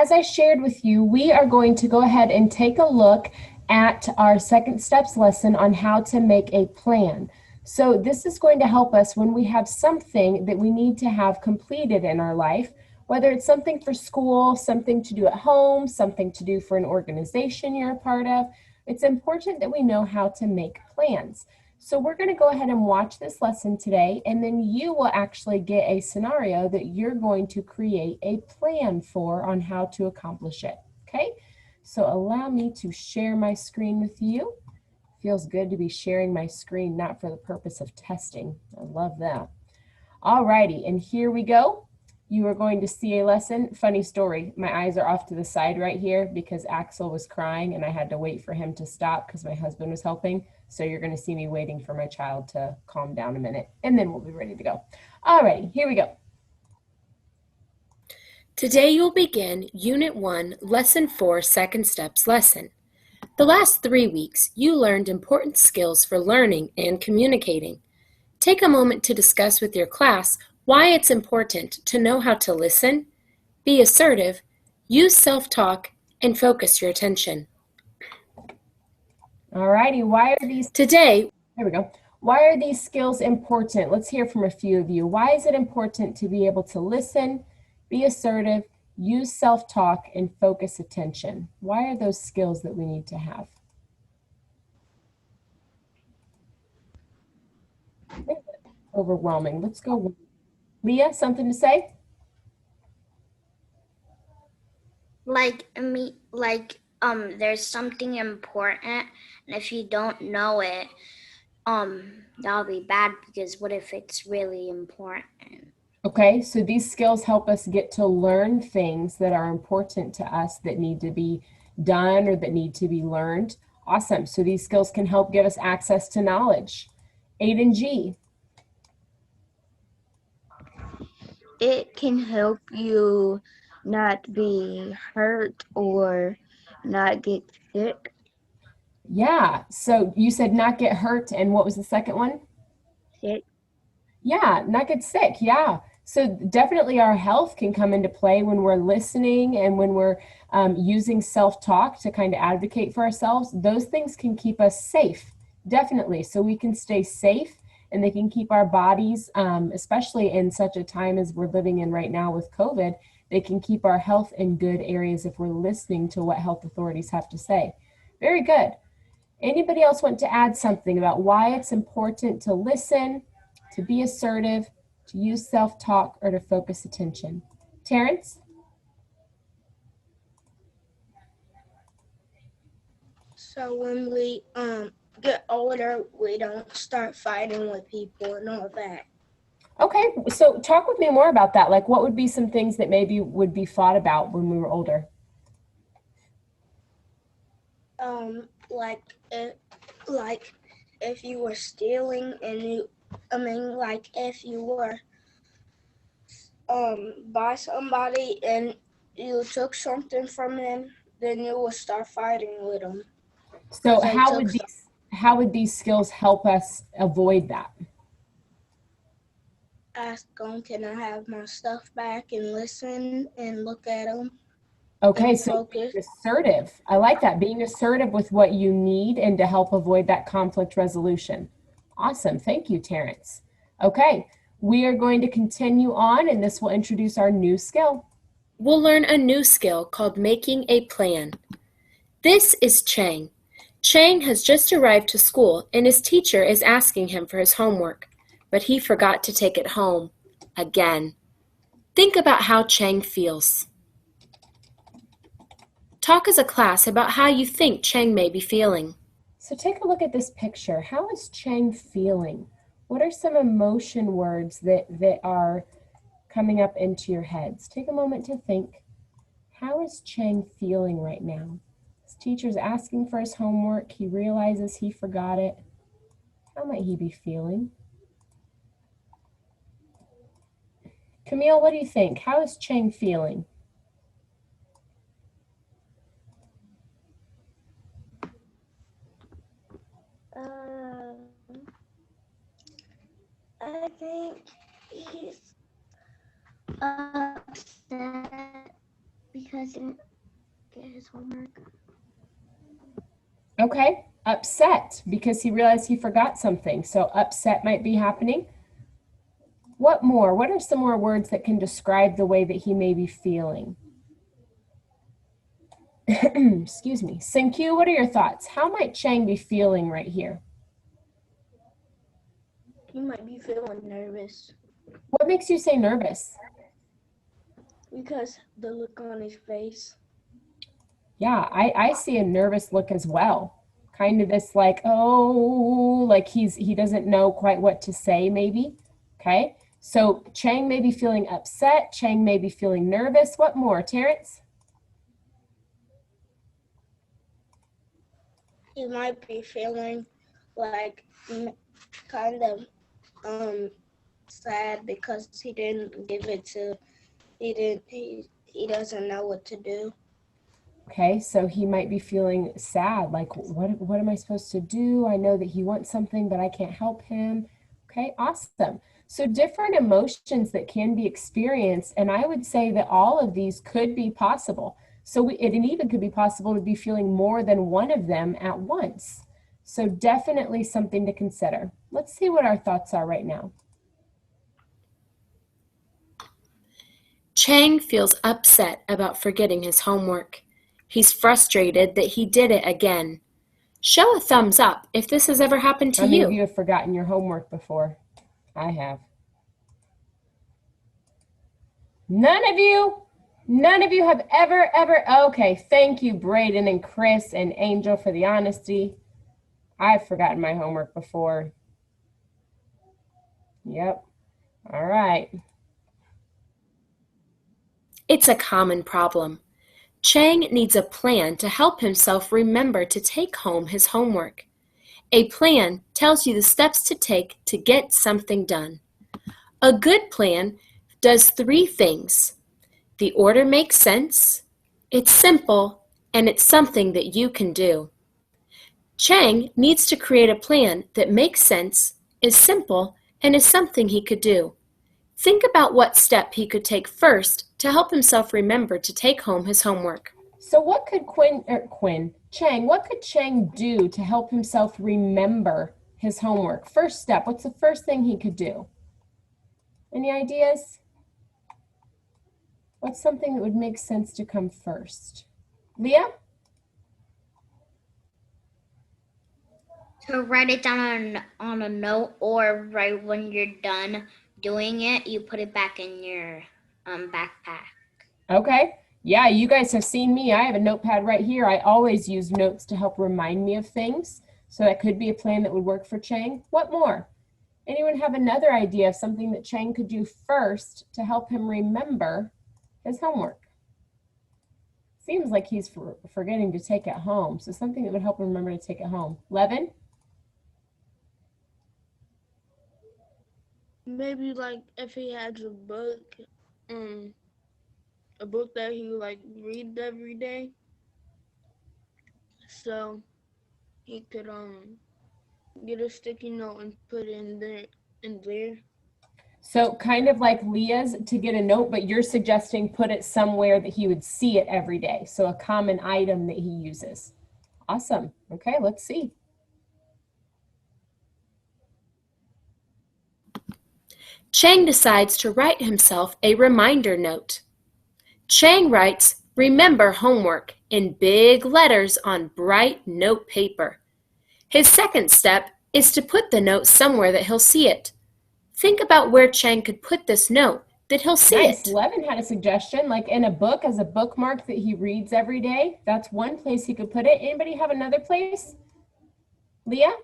as I shared with you, we are going to go ahead and take a look at our second steps lesson on how to make a plan. So this is going to help us when we have something that we need to have completed in our life, whether it's something for school, something to do at home, something to do for an organization you're a part of. It's important that we know how to make plans. So we're going to go ahead and watch this lesson today, and then you will actually get a scenario that you're going to create a plan for on how to accomplish it. Okay, so allow me to share my screen with you. Feels good to be sharing my screen, not for the purpose of testing. I love that. All righty, and here we go. You are going to see a lesson. Funny story, my eyes are off to the side right here because Axel was crying and I had to wait for him to stop because my husband was helping. So you're going to see me waiting for my child to calm down a minute, and then we'll be ready to go. All righty, here we go. Today you'll begin Unit 1, Lesson 4, Second Steps lesson. The last 3 weeks, you learned important skills for learning and communicating. Take a moment to discuss with your class why it's important to know how to listen, be assertive, use self-talk, and focus your attention. All righty, why are these Today, there we go. Why are these skills important? Let's hear from a few of you. Why is it important to be able to listen, be assertive, use self-talk, and focus attention? Why are those skills that we need to have? Overwhelming. Let's go. Leah, something to say? There's something important, and if you don't know it, that'll be bad, because what if it's really important? Okay, so these skills help us get to learn things that are important to us that need to be done or that need to be learned. Awesome. So these skills can help give us access to knowledge. Aiden G. It can help you not be hurt or not get sick. Yeah, so you said not get hurt, and what was the second one? Sick. Yeah, not get sick. Yeah. So definitely our health can come into play when we're listening and when we're using self-talk to kind of advocate for ourselves. Those things can keep us safe, definitely. So we can stay safe and they can keep our bodies, especially in such a time as we're living in right now with COVID, they can keep our health in good areas if we're listening to what health authorities have to say. Very good. Anybody else want to add something about why it's important to listen, to be assertive, to use self-talk, or to focus attention? Terrence? So when we get older, we don't start fighting with people and all that. Okay, so talk with me more about that. Like, what would be some things that maybe would be fought about when we were older? Like if you were stealing and if you were by somebody and you took something from them, then you will start fighting with them. So how would these skills help us avoid that? Ask them, can I have my stuff back, and listen and look at them. Okay, so being assertive. I like that. Being assertive with what you need and to help avoid that conflict resolution. Awesome. Thank you, Terrence. Okay, we are going to continue on, and this will introduce our new skill. we'll learn a new skill called making a plan. This is Chang. Chang has just arrived to school and his teacher is asking him for his homework, but he forgot to take it home again. Think about how Chang feels. Talk as a class about how you think Chang may be feeling. So take a look at this picture. How is Chang feeling? What are some emotion words that are coming up into your heads? Take a moment to think. How is Chang feeling right now? His teacher's asking for his homework. He realizes he forgot it. How might he be feeling? Camille, what do you think? How is Chang feeling? I think he's upset because didn't get his homework. Okay, upset because he realized he forgot something. So upset might be happening. What more? What are some more words that can describe the way that he may be feeling? Excuse me. Senkyu, what are your thoughts? How might Chang be feeling right here? He might be feeling nervous What makes you say nervous? because the look on his face. Yeah, I see a nervous look as well. Kind of this like, oh, like he doesn't know quite what to say, maybe. Okay. So Chang may be feeling upset. Chang may be feeling nervous. What more, Terrence? He might be feeling like kind of sad because he didn't give it to he doesn't know what to do. Okay, so he might be feeling sad, like what am I supposed to do? I know that he wants something, but I can't help him. Okay, awesome. So different emotions that can be experienced, and I would say that all of these could be possible. So it even could be possible to be feeling more than one of them at once. So definitely something to consider. Let's see what our thoughts are right now. Chang feels upset about forgetting his homework. He's frustrated that he did it again. Show a thumbs up if this has ever happened to How many of you. you have forgotten your homework before? I have. None of you? None of you have ever, okay, thank you, Braden and Chris and Angel for the honesty. I've forgotten my homework before. Yep, all right. It's a common problem. Chang needs a plan to help himself remember to take home his homework. A plan tells you the steps to take to get something done. A good plan does 3 things. The order makes sense, it's simple, and it's something that you can do. Chang needs to create a plan that makes sense, is simple, and is something he could do. Think about what step he could take first to help himself remember to take home his homework. So what could Chang, what could Chang do to help himself remember his homework? First step, what's the first thing he could do? Any ideas? What's something that would make sense to come first? Leah? To write it down on a note, or right when you're done doing it, you put it back in your backpack. Okay. Yeah, you guys have seen me. I have a notepad right here. I always use notes to help remind me of things. So that could be a plan that would work for Chang. What more? Anyone have another idea of something that Chang could do first to help him remember his homework? Seems like he's forgetting to take it home. So something that would help him remember to take it home. Levin? Maybe like if he has a book that he like reads every day, so he could get a sticky note and put it in there. So kind of like Leah's to get a note, but you're suggesting put it somewhere that he would see it every day. So a common item that he uses. Awesome. Okay, let's see. Chang decides to write himself a reminder note. Chang writes, "Remember homework," in big letters on bright note paper. His second step is to put the note somewhere that he'll see it. Think about where Chang could put this note that he'll see Nice. it. Levin had a suggestion, like in a book as a bookmark that he reads every day. That's one place he could put it. Anybody have another place? Leah?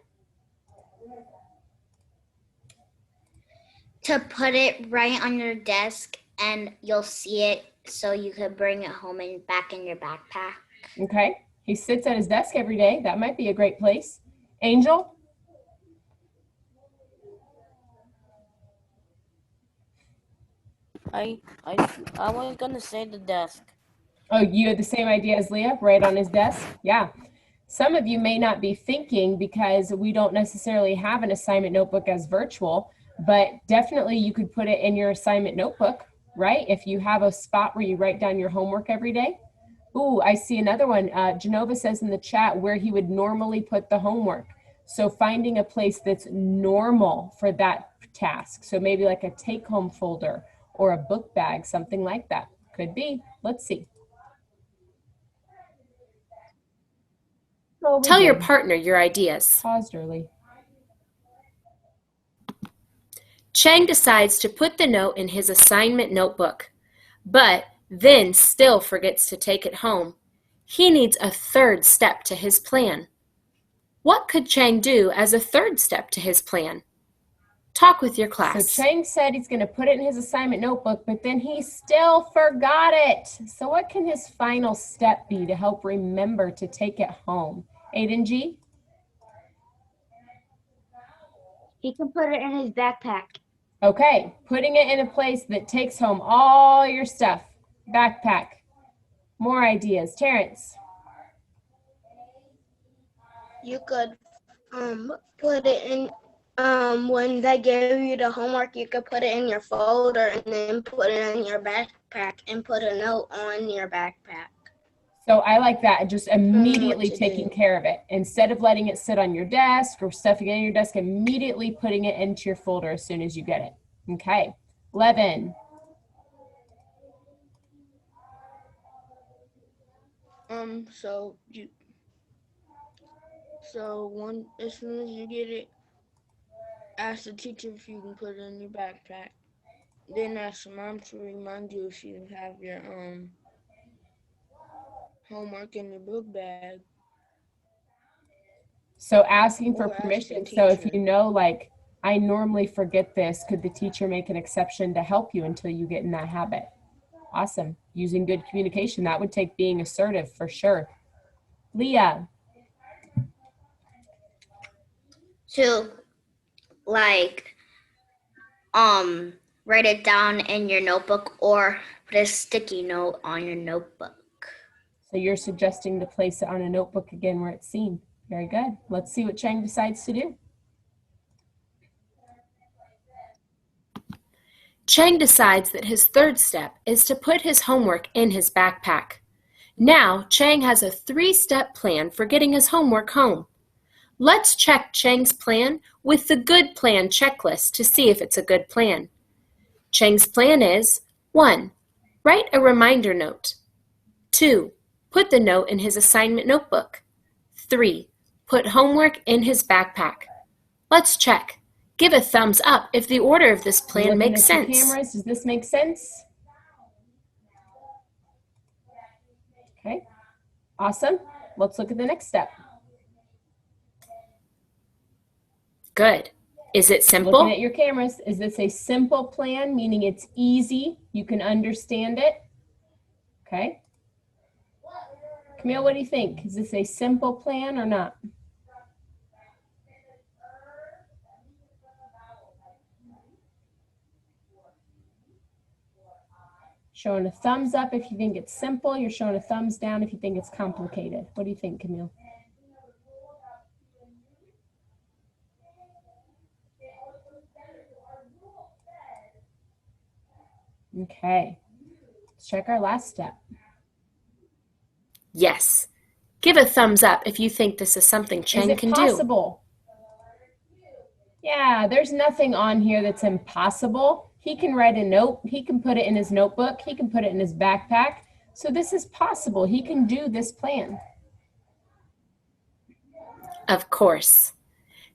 To put it right on your desk, and you'll see it, so you could bring it home and back in your backpack. Okay. He sits at his desk every day. That might be a great place. Angel? I was gonna say the desk. Oh, you had the same idea as Leah, right on his desk? Yeah. Some of you may not be thinking because we don't necessarily have an assignment notebook as virtual, but definitely you could put it in your assignment notebook, right? If you have a spot where you write down your homework every day. Ooh, I see another one. Genova says in the chat where he would normally put the homework. So finding a place that's normal for that task. So maybe like a take-home folder or a book bag, something like that. Could be. Let's see. Oh, Tell your partner your ideas. Paused early. Chang decides to put the note in his assignment notebook, but then still forgets to take it home. He needs a third step to his plan. What could Chang do as a third step to his plan? Talk with your class. So Chang said he's going to put it in his assignment notebook, but then he still forgot it. So what can his final step be to help remember to take it home? Aiden G? He can put it in his backpack. Okay, putting it in a place that takes home all your stuff. Backpack. More ideas. Terrence? You could put it in when they give you the homework, you could put it in your folder and then put it in your backpack and put a note on your backpack. So I like that, just immediately to taking do. care of it. Instead of letting it sit on your desk or stuffing it in your desk, immediately putting it into your folder as soon as you get it. Okay, 11. As soon as you get it, ask the teacher if you can put it in your backpack. Then ask your mom to remind you if you have your homework in your book bag. So asking for Or ask the permission. So if teacher. you know, like, I normally forget this, could the teacher make an exception to help you until you get in that habit? Awesome. Using good communication. That would take being assertive for sure. Leah. To like write it down in your notebook or put a sticky note on your notebook. So you're suggesting to place it on a notebook again where it's seen. Very good. Let's see what Chang decides to do. Chang decides that his third step is to put his homework in his backpack. Now, Chang has a 3-step plan for getting his homework home. Let's check Chang's plan with the good plan checklist to see if it's a good plan. Chang's plan is 1. Write a reminder note. 2. Put the note in his assignment notebook. 3. Put homework in his backpack. Let's check. Give a thumbs up if the order of this plan makes sense. Cameras, does this make sense? Okay, awesome. Let's look at the next step. Good. Is it simple? Looking at your cameras, is this a simple plan, meaning it's easy, you can understand it? Okay. Camille, what do you think? Is this a simple plan or not? Showing a thumbs up if you think it's simple. You're showing a thumbs down if you think it's complicated. What do you think, Camille? Okay. Let's check our last step. Yes. Give a thumbs up if you think this is something Chang can do. Is it possible? Yeah, there's nothing on here that's impossible. He can write a note. He can put it in his notebook. He can put it in his backpack. So this is possible. He can do this plan. Of course.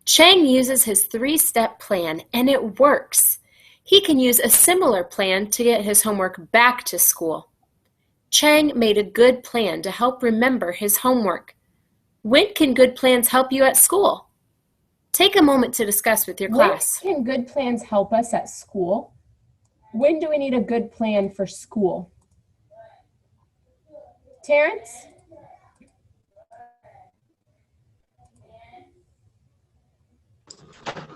Chang uses his 3-step plan and it works. He can use a similar plan to get his homework back to school. Chang made a good plan to help remember his homework. When can good plans help you at school? Take a moment to discuss with your class. When can good plans help us at school? When do we need a good plan for school? Terrence?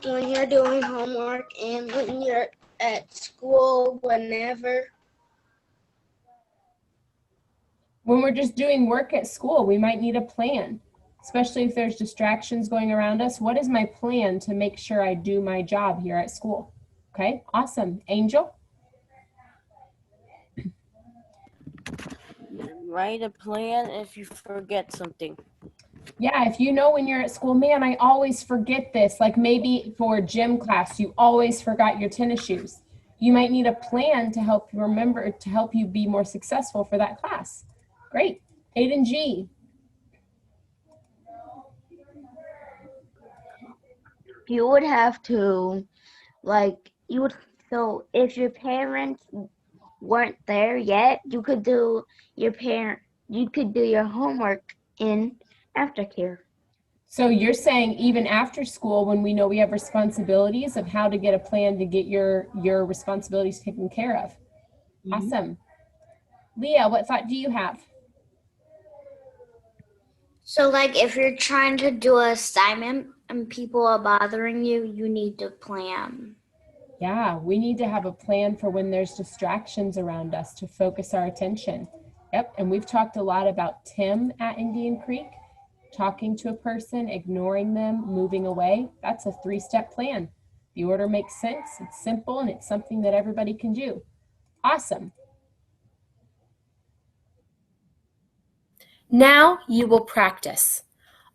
When you're doing homework and when you're at school, whenever. When we're just doing work at school, we might need a plan, especially if there's distractions going around us. What is my plan to make sure I do my job here at school? Okay, awesome. Angel? write a plan if you forget something. Yeah, if you know when you're at school, man, I always forget this. Like maybe for gym class, you always forgot your tennis shoes. You might need a plan to help you remember, to help you be more successful for that class. Great. Aiden G. You would have to, like, you would, so if your parents weren't there yet, you could do your homework in aftercare. So you're saying even after school, when we know we have responsibilities, of how to get a plan to get your responsibilities taken care of. Awesome. Leah, what thought do you have? So, like, if you're trying to do an assignment and people are bothering you, you need to plan. Yeah, we need to have a plan for when there's distractions around us to focus our attention. Yep, and we've talked a lot about Tim at Indian Creek, talking to a person, ignoring them, moving away. That's a 3-step plan. The order makes sense, it's simple, and it's something that everybody can do. Awesome. Now you will practice.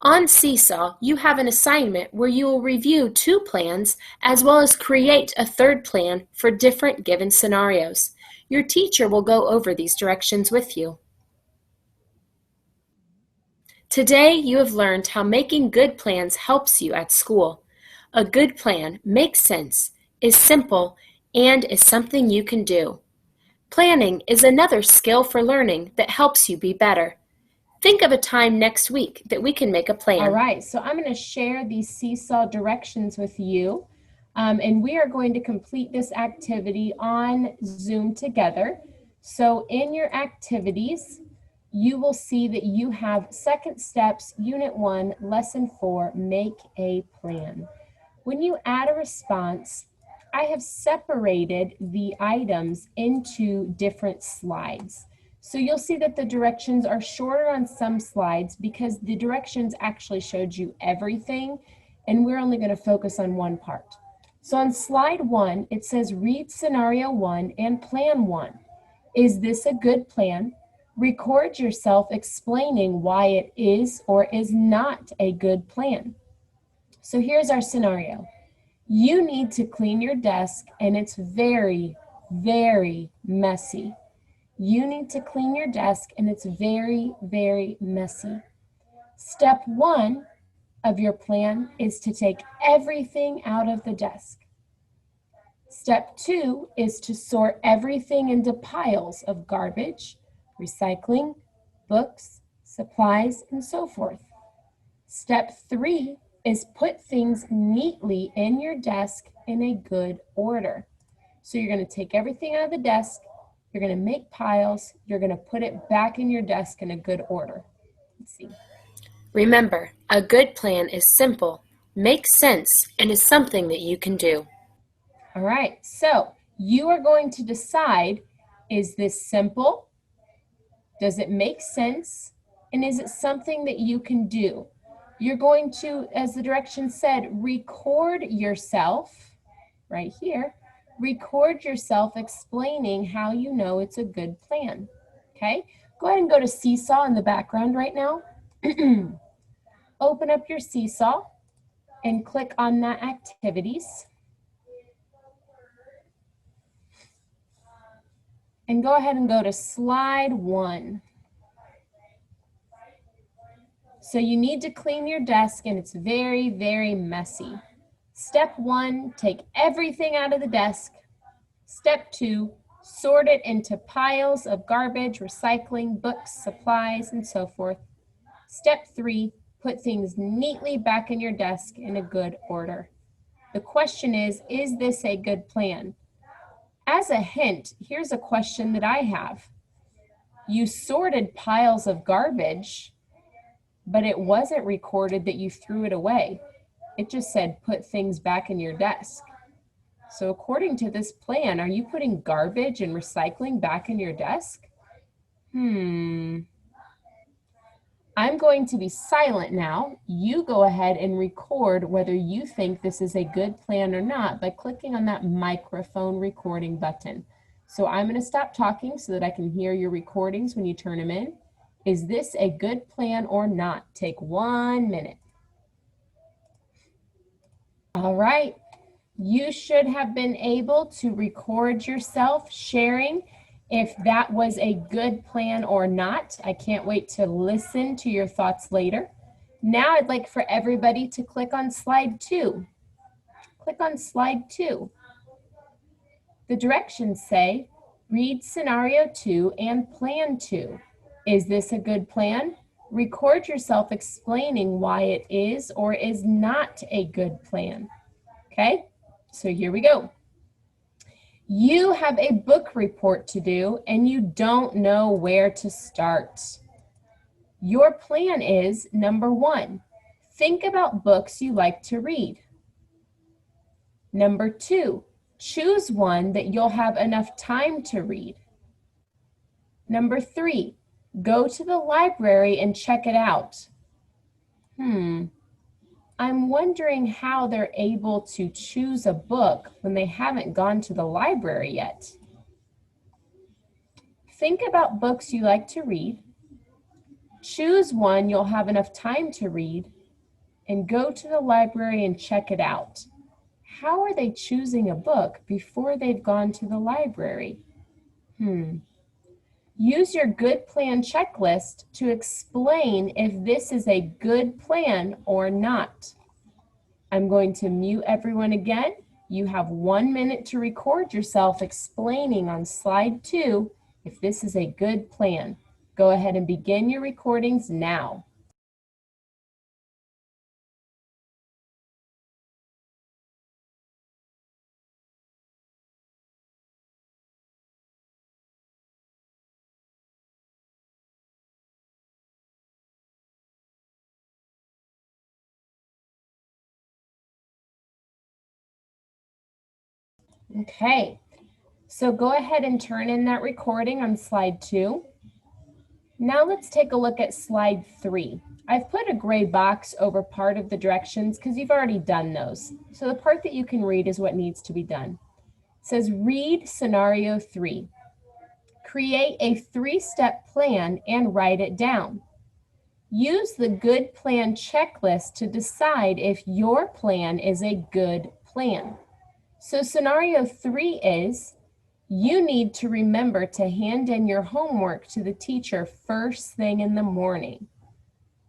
On Seesaw, you have an assignment where you will review 2 plans as well as create a 3rd plan for different given scenarios. Your teacher will go over these directions with you. Today, you have learned how making good plans helps you at school. A good plan makes sense, is simple, and is something you can do. Planning is another skill for learning that helps you be better. Think of a time next week that we can make a plan. All right, so I'm going to share these Seesaw directions with you, and we are going to complete this activity on Zoom together. So in your activities, you will see that you have Second Steps, Unit 1, Lesson 4, Make a Plan. When you add a response, I have separated the items into different slides. So you'll see that the directions are shorter on some slides because the directions actually showed you everything, and we're only going to focus on one part. So on slide 1, it says read scenario 1 and plan 1. Is this a good plan? Record yourself explaining why it is or is not a good plan. So here's our scenario. You need to clean your desk and it's very, very messy. You need to clean your desk and it's very, very messy. Step 1 of your plan is to take everything out of the desk. Step 2 is to sort everything into piles of garbage, recycling, books, supplies, and so forth. Step 3 is put things neatly in your desk in a good order. So you're going to take everything out of the desk, you're going to make piles, you're going to put it back in your desk in a good order. Let's see. Remember, a good plan is simple, makes sense, and is something that you can do. All right, so you are going to decide, is this simple? Does it make sense? And is it something that you can do? You're going to, as the directions said, record yourself right here. Record yourself explaining how you know it's a good plan. Okay, go ahead and go to Seesaw in the background right now. Open up your Seesaw and click on that activities. And go ahead and go to slide 1. So you need to clean your desk and it's very, very messy. Step 1, take everything out of the desk. Step 2, sort it into piles of garbage, recycling, books, supplies, and so forth. Step 3, put things neatly back in your desk in a good order. The question is this a good plan? As a hint, here's a question that I have. You sorted piles of garbage, but it wasn't recorded that you threw it away. It just said put things back in your desk. So according to this plan, are you putting garbage and recycling back in your desk? I'm going to be silent now. You go ahead and record whether you think this is a good plan or not by clicking on that microphone recording button. So I'm going to stop talking so that I can hear your recordings when you turn them in. Is this a good plan or not? Take 1 minute. All right. You should have been able to record yourself sharing if that was a good plan or not. I can't wait to listen to your thoughts later. Now I'd like for everybody to click on slide 2. Click on slide 2. The directions say, read scenario 2 and plan 2. Is this a good plan? Record yourself explaining why it is or is not a good plan. Okay, so here we go. You have a book report to do and you don't know where to start. Your plan is, number 1, think about books you like to read. Number 2, choose one that you'll have enough time to read. Number 3, go to the library and check it out. I'm wondering how they're able to choose a book when they haven't gone to the library yet. Think about books you like to read. Choose one you'll have enough time to read, and go to the library and check it out. How are they choosing a book before they've gone to the library? Use your good plan checklist to explain if this is a good plan or not. I'm going to mute everyone again. You have 1 minute to record yourself explaining on slide 2 if this is a good plan. Go ahead and begin your recordings now. Okay, so go ahead and turn in that recording on slide 2. Now let's take a look at slide 3. I've put a gray box over part of the directions because you've already done those. So the part that you can read is what needs to be done. It says read scenario 3. Create a 3-step plan and write it down. Use the good plan checklist to decide if your plan is a good plan. So scenario 3 is, you need to remember to hand in your homework to the teacher first thing in the morning.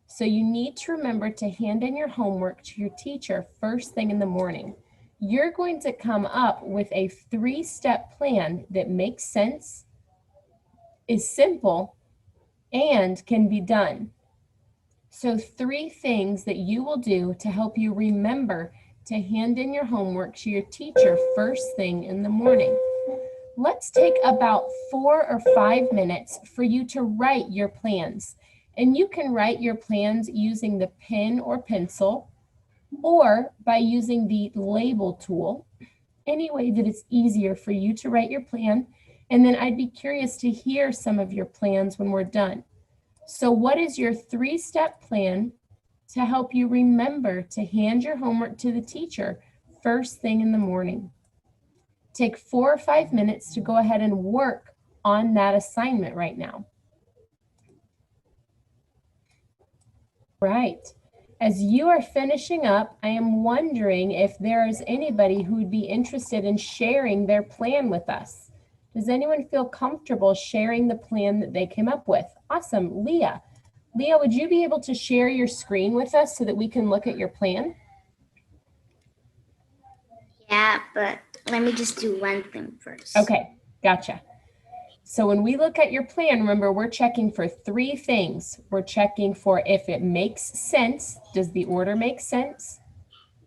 So you need to remember to hand in your homework to your teacher first thing in the morning. You're going to come up with a 3-step plan that makes sense, is simple, and can be done. So 3 things that you will do to help you remember to hand in your homework to your teacher first thing in the morning. Let's take about 4 or 5 minutes for you to write your plans. And you can write your plans using the pen or pencil or by using the label tool, any way that it's easier for you to write your plan. And then I'd be curious to hear some of your plans when we're done. So what is your 3-step plan to help you remember to hand your homework to the teacher first thing in the morning? Take 4 or 5 minutes to go ahead and work on that assignment right now. Right. As you are finishing up, I am wondering if there is anybody who would be interested in sharing their plan with us. Does anyone feel comfortable sharing the plan that they came up with? Awesome. Leah. Leah, would you be able to share your screen with us so that we can look at your plan? Yeah, but let me just do one thing first. Okay, gotcha. So when we look at your plan, remember, we're checking for 3 things. We're checking for if it makes sense. Does the order make sense?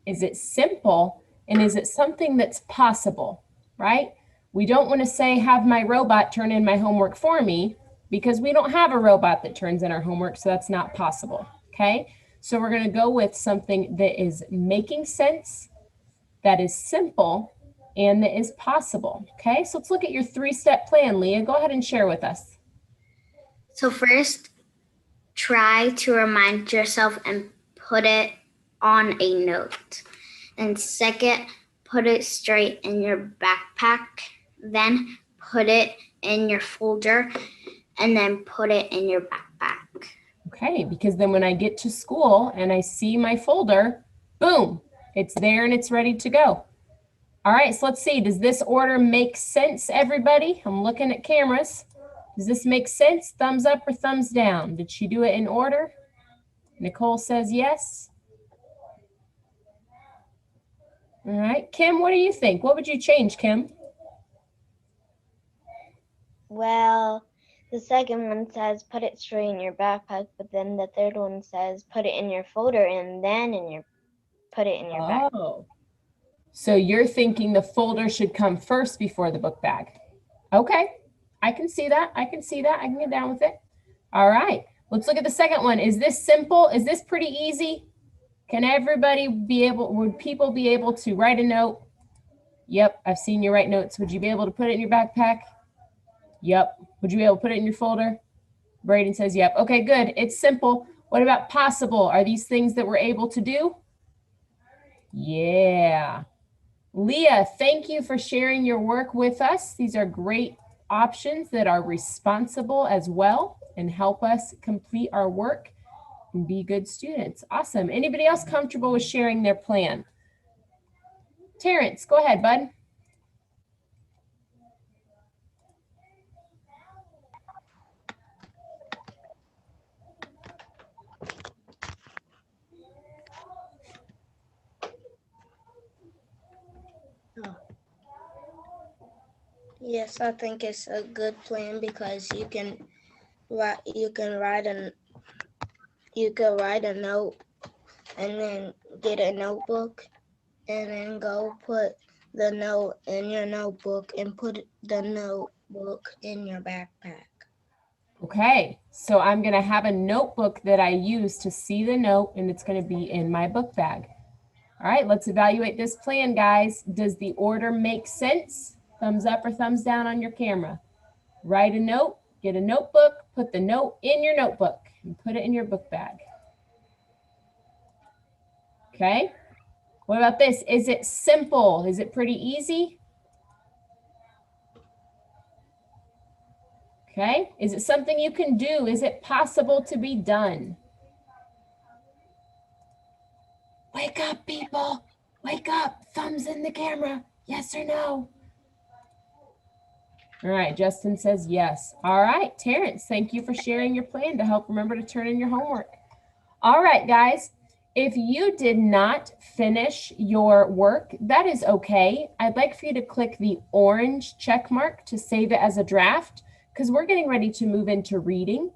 Is it simple? And is it something that's possible, right? We don't want to say, have my robot turn in my homework for me, because we don't have a robot that turns in our homework, so that's not possible, okay? So we're going to go with something that is making sense, that is simple, and that is possible, okay? So let's look at your 3-step plan, Leah. Go ahead and share with us. So first, try to remind yourself and put it on a note. And second, put it straight in your backpack. Then put it in your folder, and then put it in your backpack. Okay, because then when I get to school and I see my folder, boom, it's there and it's ready to go. All right, so let's see. Does this order make sense, everybody? I'm looking at cameras. Does this make sense? Thumbs up or thumbs down? Did she do it in order? Nicole says yes. All right, Kim, what do you think? What would you change, Kim? Well, the second one says put it straight in your backpack, but then the third one says put it in your folder and then put it in your backpack. Oh, so you're thinking the folder should come first before the book bag. Okay, I can see that. I can see that. I can get down with it. All right, let's look at the second one. Is this simple? Is this pretty easy? Can everybody be able, would people be able to write a note? Yep, I've seen you write notes. Would you be able to put it in your backpack? Yep. Would you be able to put it in your folder? Braden says yep. Okay, good. It's simple. What about possible? Are these things that we're able to do? Yeah. Leah, thank you for sharing your work with us. These are great options that are responsible as well and help us complete our work and be good students. Awesome. Anybody else comfortable with sharing their plan? Terrence, go ahead, bud. Yes, I think it's a good plan because you can write a note and then get a notebook and then go put the note in your notebook and put the notebook in your backpack. Okay, so I'm gonna have a notebook that I use to see the note and it's gonna be in my book bag. All right, let's evaluate this plan, guys. Does the order make sense? Thumbs up or thumbs down on your camera. Write a note, get a notebook, put the note in your notebook and put it in your book bag. Okay, what about this? Is it simple? Is it pretty easy? Okay, is it something you can do? Is it possible to be done? Wake up, people. Wake up. Thumbs in the camera. Yes or no? All right, Justin says yes. All right, Terrence, thank you for sharing your plan to help remember to turn in your homework. All right, guys, if you did not finish your work, that is okay. I'd like for you to click the orange check mark to save it as a draft because we're getting ready to move into reading.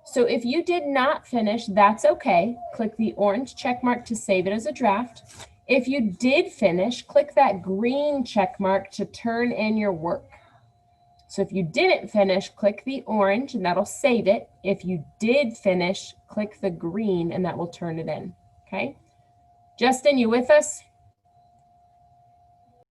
So if you did not finish, that's okay. Click the orange check mark to save it as a draft. If you did finish, click that green check mark to turn in your work. So if you didn't finish, click the orange and that'll save it. If you did finish, click the green and that will turn it in, okay? Justin, you with us?